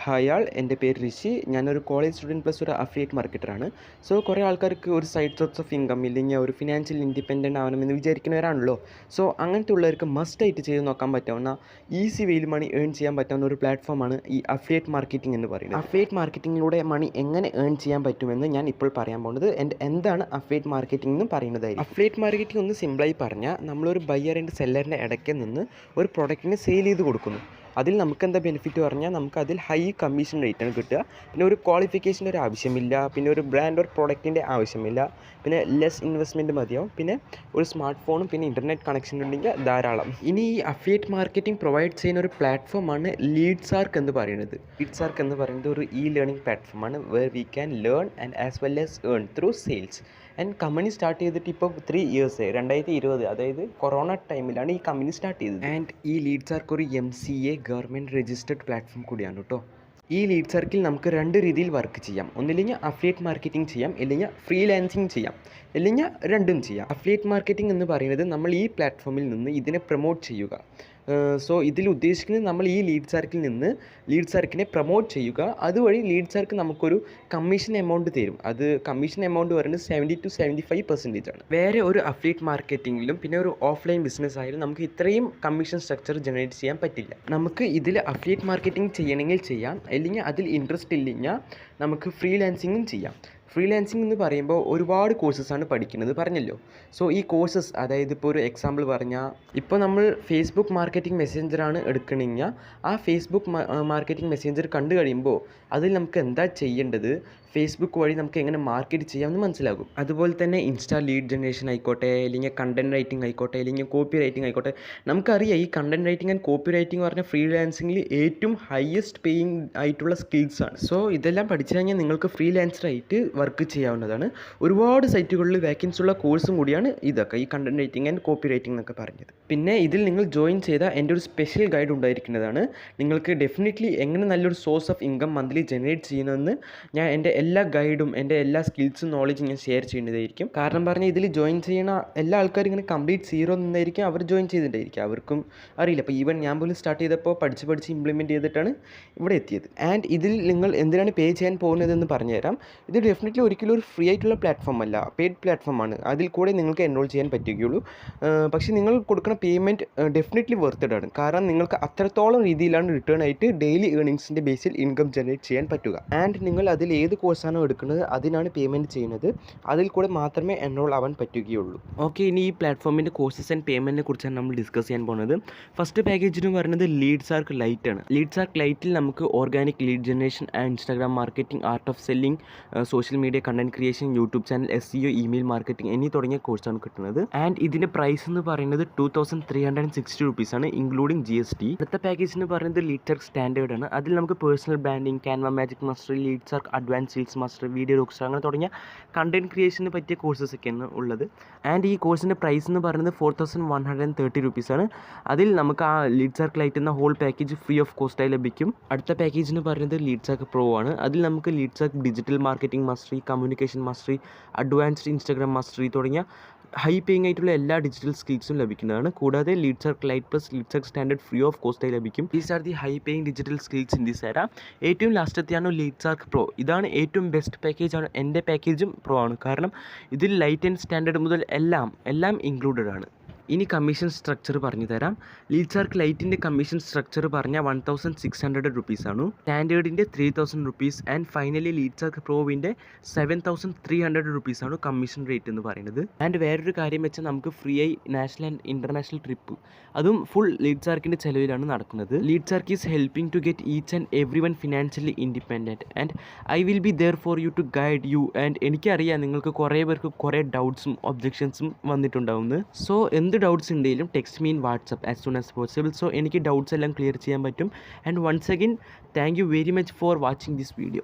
Hi ആൾ, എൻ്റെ പേര് ഋഷി. ഞാനൊരു കോളേജ് സ്റ്റുഡൻറ്റ് പ്ലസ് ഒരു അഫിലിയേറ്റ് മാർക്കറ്ററാണ്. സോ കുറേ ആൾക്കാർക്ക് ഒരു സൈഡ് സോർട്സ് ഓഫ് ഇൻകം ഇല്ലെങ്കിൽ ഒരു ഫിനാൻഷ്യൽ ഇൻഡിപെൻഡൻ്റ് ആവണമെന്ന് വിചാരിക്കുന്നവരാണല്ലോ. സോ അങ്ങനത്തെ ഉള്ളവർക്ക് മസ്റ്റായിട്ട് ചെയ്ത് നോക്കാൻ പറ്റാവുന്ന ഈസി വേയിൽ മണി ഏൺ ചെയ്യാൻ പറ്റാവുന്ന ഒരു പ്ലാറ്റ്ഫോമാണ് ഈ അഫിലിയേറ്റ് മാർക്കറ്റിംഗ് എന്ന് പറയുന്നത്. അഫിലിയേറ്റ് മാർക്കറ്റിങ്ങിലൂടെ മണി എങ്ങനെ ഏൺ ചെയ്യാൻ പറ്റുമെന്ന് ഞാൻ ഇപ്പോൾ പറയാൻ പോകുന്നത്. എന്താണ് അഫിലിയേറ്റ് മാർക്കറ്റിംഗ് എന്ന് പറയുന്നതായിരിക്കും. അഫിലിയേറ്റ് മാർക്കറ്റിംഗ് ഒന്ന് സിമ്പിളായി പറഞ്ഞാൽ നമ്മളൊരു ബയ്യർ ആൻഡ് സെല്ലറിൻ്റെ ഇടയ്ക്ക് നിന്ന് ഒരു പ്രൊഡക്റ്റിനെ സെയിൽ ചെയ്ത് കൊടുക്കുന്നു. അതിൽ നമുക്ക് എന്താ ബെനിഫിറ്റ് പറഞ്ഞാൽ നമുക്ക് അതിൽ ഹൈ കമ്മീഷൻ റേറ്റാണ് കിട്ടുക. പിന്നെ ഒരു ക്വാളിഫിക്കേഷൻ്റെ ഒരു ആവശ്യമില്ല, പിന്നെ ഒരു ബ്രാൻഡ് ഓർ പ്രൊഡക്റ്റിൻ്റെ ആവശ്യമില്ല, പിന്നെ ലെസ് ഇൻവെസ്റ്റ്മെൻറ്റ് മതിയാവും, പിന്നെ ഒരു സ്മാർട്ട് ഫോണും പിന്നെ ഇൻ്റർനെറ്റ് കണക്ഷൻ ഉണ്ടെങ്കിൽ ധാരാളം. ഇനി ഈ അഫിലിയേറ്റ് മാർക്കറ്റിംഗ് പ്രൊവൈഡ് ചെയ്യുന്ന ഒരു പ്ലാറ്റ്ഫോമാണ് ലീഡ്സാർക്ക് എന്ന് പറയുന്നത്. ലീഡ്സാർക്ക് എന്ന് പറയുന്നത് ഒരു ലേണിംഗ് പ്ലാറ്റ്ഫോമാണ് where we can learn and as well as earn through sales. And company start ചെയ്തിട്ട് ഇപ്പോൾ 3 years 2020, അതായത് കൊറോണ ടൈമിലാണ് ഈ കമ്പനി സ്റ്റാർട്ട് ചെയ്തത്. ആൻഡ് ഈ ലീഡ്സാർക്ക് ഒരു MCA ഗവൺമെൻറ് രജിസ്റ്റേർഡ് പ്ലാറ്റ്ഫോം കൂടിയാണ് കേട്ടോ. ഈ ലീഡ്സാർക്കിൽ നമുക്ക് 2 രീതിയിൽ വർക്ക് ചെയ്യാം. ഒന്നില്ലെങ്കിൽ അഫിലിയേറ്റ് മാർക്കറ്റിംഗ് ചെയ്യാം, ഇല്ലെങ്കിൽ ഫ്രീലാൻസിങ് ചെയ്യാം, ഇല്ലെങ്കിൽ രണ്ടും ചെയ്യാം. അഫിലിയേറ്റ് മാർക്കറ്റിംഗ് എന്ന് പറയുന്നത് നമ്മൾ ഈ പ്ലാറ്റ്ഫോമിൽ നിന്ന് ഇതിനെ പ്രൊമോട്ട് ചെയ്യുക. സോ ഇതിൽ ഉദ്ദേശിക്കുന്നത് നമ്മൾ ഈ ലീഡ്സാർക്കിനെ പ്രൊമോട്ട് ചെയ്യുക. അതുവഴി ലീഡ്സാർക്ക് നമുക്കൊരു കമ്മീഷൻ എമൗണ്ട് തരും. അത് കമ്മീഷൻ എമൗണ്ട് പറയുന്നത് 70 to 75% ആണ്. വേറെ ഒരു അഫിലിയേറ്റ് മാർക്കറ്റിങ്ങിലും പിന്നെ ഒരു ഓഫ്ലൈൻ ബിസിനസ് ആയാലും നമുക്ക് ഇത്രയും കമ്മീഷൻ സ്ട്രക്ചർ ജനറേറ്റ് ചെയ്യാൻ പറ്റില്ല. നമുക്ക് ഇതിൽ അഫിലിയേറ്റ് മാർക്കറ്റിംഗ് ചെയ്യണമെങ്കിൽ ചെയ്യാം, അല്ലെങ്കിൽ അതിൽ ഇൻട്രസ്റ്റ് ഇല്ലെങ്കിൽ നമുക്ക് ഫ്രീലാൻസിങ്ങും ചെയ്യാം. ഫ്രീലാൻസിങ് എന്ന് പറയുമ്പോൾ ഒരുപാട് കോഴ്സസാണ് പഠിക്കുന്നത് പറഞ്ഞല്ലോ. സോ ഈ കോഴ്സസ്, അതായത് ഇപ്പോൾ ഒരു എക്സാമ്പിൾ പറഞ്ഞാൽ, ഇപ്പോൾ നമ്മൾ ഫേസ്ബുക്ക് മാർക്കറ്റിംഗ് മെസ്സഞ്ചറാണ് എടുക്കണമെങ്കിൽ ആ ഫേസ്ബുക്ക് മാർക്കറ്റിംഗ് മെസ്സഞ്ചർ കണ്ടു കഴിയുമ്പോൾ അതിൽ നമുക്ക് എന്താ ചെയ്യേണ്ടത്, ഫേസ്ബുക്ക് വഴി നമുക്ക് എങ്ങനെ മാർക്കറ്റ് ചെയ്യാമെന്ന് മനസ്സിലാകും. അതുപോലെ തന്നെ ഇൻസ്റ്റാ ലീഡ് ജനറേഷൻ ആയിക്കോട്ടെ, അല്ലെങ്കിൽ കണ്ടൻറ് റൈറ്റിംഗ് ആയിക്കോട്ടെ, അല്ലെങ്കിൽ കോപ്പി റൈറ്റിംഗ് ആയിക്കോട്ടെ. നമുക്കറിയാം ഈ content writing and copy writing പറഞ്ഞാൽ ഫ്രീലാൻസിങ്ങിൽ ഏറ്റവും ഹയസ്റ്റ് പേയിങ് ആയിട്ടുള്ള സ്കിൽസാണ്. സോ ഇതെല്ലാം പഠിച്ചു കഴിഞ്ഞാൽ നിങ്ങൾക്ക് ഫ്രീലാൻസറായിട്ട് വർക്ക് ചെയ്യാവുന്നതാണ്. ഒരുപാട് സൈറ്റുകളിൽ വേക്കൻസി ഉള്ള കോഴ്സും കൂടിയാണ് ഇതൊക്കെ, ഈ content writing and copy writing എന്നൊക്കെ പറഞ്ഞത്. പിന്നെ ഇതിൽ നിങ്ങൾ ജോയിൻ ചെയ്ത എൻ്റെ ഒരു സ്പെഷ്യൽ ഗൈഡ് ഉണ്ടായിരിക്കുന്നതാണ്. നിങ്ങൾക്ക് ഡെഫിനറ്റ്ലി എങ്ങനെ നല്ലൊരു source of income monthly generate ചെയ്യുന്നതെന്ന് ഞാൻ എൻ്റെ എല്ലാ ഗൈഡും എൻ്റെ എല്ലാ സ്കിൽസും നോളജും ഞാൻ ഷെയർ ചെയ്യേണ്ടതായിരിക്കും. കാരണം പറഞ്ഞാൽ ഇതിൽ ജോയിൻ ചെയ്യുന്ന എല്ലാ ആൾക്കാരും ഇങ്ങനെ കംപ്ലീറ്റ് സീറോ നിന്നായിരിക്കും അവർ ജോയിൻ ചെയ്തിട്ടുണ്ടായിരിക്കും. അവർക്കും അറിയില്ല. അപ്പോൾ ഈവൻ ഞാൻ പോലും സ്റ്റാർട്ട് ചെയ്തപ്പോൾ പഠിച്ച് ഇംപ്ലിമെൻറ്റ് ചെയ്തിട്ടാണ് ഇവിടെ എത്തിയത്. ആൻഡ് ഇതിൽ നിങ്ങൾ എന്തിനാണ് പേ ചെയ്യാൻ പോകുന്നതെന്ന് പറഞ്ഞുതരാം. ഇത് ഡെഫിനറ്റ്ലി ഒരിക്കലും ഒരു ഫ്രീ ആയിട്ടുള്ള പ്ലാറ്റ്ഫോം അല്ല, പെയ്ഡ് പ്ലാറ്റ്ഫോമാണ്. അതിൽ കൂടെ നിങ്ങൾക്ക് എൻറോൾ ചെയ്യാൻ പറ്റുകയുള്ളൂ. പക്ഷേ നിങ്ങൾ കൊടുക്കുന്ന പേയ്മെൻറ്റ് ഡെഫിനറ്റ്ലി വർത്തഡ് ആണ്. കാരണം നിങ്ങൾക്ക് അത്രത്തോളം രീതിയിലാണ് റിട്ടേൺ ആയിട്ട് ഡെയിലി ഏർണിങ്സിൻ്റെ ബേസിൽ ഇൻകം ജനറേറ്റ് ചെയ്യാൻ പറ്റുക. ആൻഡ് നിങ്ങൾ അതിൽ ഏത് കോഴ്സാണോ എടുക്കുന്നത് അതിനാണ് പേയ്മെൻറ്റ് ചെയ്യുന്നത്. അതിൽ കൂടെ മാത്രമേ എൻറോൾ ആവാൻ പറ്റുകയുള്ളൂ. ഓക്കെ, ഇനി ഈ പ്ലാറ്റ്ഫോമിൻ്റെ കോഴ്സസ് ആൻഡ് പേയ്മെൻറ്റിനെ കുറിച്ചാണ് നമ്മൾ ഡിസ്കസ് ചെയ്യാൻ പോകുന്നത്. ഫസ്റ്റ് പാക്കേജ് എന്ന് പറയുന്നത് ലീഡ്സാർക്ക് ലൈറ്റ് ആണ്. ലീഡ്സാർക്ക് ലൈറ്റിൽ നമുക്ക് organic lead generation, Instagram marketing, art of selling, social media content creation, YouTube channel, SEO, email marketing എന്നീ തുടങ്ങിയ കോഴ്സാണ് കിട്ടുന്നത്. ആൻഡ് ഇതിൻ്റെ പ്രൈസ് എന്ന് പറയുന്നത് 2360 rupees ഇൻക്ലൂഡിംഗ് GST. അടുത്ത പാക്കേജ് എന്ന് പറയുന്നത് ലീഡ്സാർക്ക് സ്റ്റാൻഡേർഡ് ആണ്. അതിൽ നമുക്ക് personal branding, Canva magic mastery, Leadsark advance sales master, video rockstar അങ്ങനെ തുടങ്ങിയ കണ്ടന്റ് ക്രിയേഷന് പറ്റിയ കോഴ്സസ് ഒക്കെയാണ് ഉള്ളത്. ആൻഡ് ഈ കോഴ്സിൻ്റെ പ്രൈസ് എന്ന് പറയുന്നത് 4130 rupees ആണ്. അതിൽ നമുക്ക് ആ ലീഡ്സാർക്ക് ലൈറ്റ് എന്ന ഹോൾ പാക്കേജ് ഫ്രീ ഓഫ് കോസ്റ്റായി ലഭിക്കും. അടുത്ത പാക്കേജ് എന്ന് പറയുന്നത് ലീഡ്സാർക്ക് പ്രോ ആണ്. അതിൽ നമുക്ക് Leadsark digital marketing mastery, communication mastery, advanced Instagram mastery തുടങ്ങിയ ഹൈ പേയിങ് ആയിട്ടുള്ള എല്ലാ ഡിജിറ്റൽ സ്കിൽസും ലഭിക്കുന്നതാണ്. കൂടാതെ Leadsark lite plus Leadsark standard free of കോസ്റ്റായി ലഭിക്കും. These are the high paying digital skills in this era. ഏറ്റവും ലാസ്റ്റത്തെയാണ് ലീഡ്സാർക്ക് പ്രോ. ഇതാണ് ഏറ്റവും ബെസ്റ്റ് പാക്കേജാണ്. എൻ്റെ പാക്കേജും പ്രോ ആണ്. കാരണം ഇതിൽ ലൈറ്റ് ആൻഡ് സ്റ്റാൻഡേർഡ് മുതൽ എല്ലാം ഇൻക്ലൂഡഡ് ആണ്. ഇനി കമ്മീഷൻ സ്ട്രക്ചർ പറഞ്ഞു തരാം. ലീഡ്സാർക്ക് ലൈറ്റിൻ്റെ കമ്മീഷൻ സ്ട്രക്ചർ പറഞ്ഞാൽ 1600 rupees ആണ്. സ്റ്റാൻഡേർഡിൻ്റെ 3000 rupees ആൻഡ് ഫൈനലി ലീഡ്സാർക്ക് പ്രോവിൻ്റെ 7300 rupees ആണ് കമ്മീഷൻ റേറ്റ് എന്ന് പറയുന്നത്. ആൻഡ് വേറൊരു കാര്യം വെച്ചാൽ നമുക്ക് ഫ്രീ ആയി നാഷണൽ ആൻഡ് ഇൻ്റർനാഷണൽ ട്രിപ്പ്, അതും ഫുൾ ലീഡ്സാർക്കിൻ്റെ ചിലവിലാണ് നടക്കുന്നത്. Leadsark is helping to get each and every one financially independent and I will be there for you to guide you. And എനിക്കറിയാം നിങ്ങൾക്ക് കുറേ പേർക്ക് കുറേ ഡൗട്ട്സും ഒബ്ജെക്ഷൻസും വന്നിട്ടുണ്ടാവുന്നത്. സോ എന്ത് ഡൗട്ട്സ് ഉണ്ടെങ്കിലും text me in WhatsApp as soon as possible. So എനിക്ക് ഡൗട്ട്സ് എല്ലാം ക്ലിയർ ചെയ്യാൻ പറ്റും. And once again thank you very much for watching this video.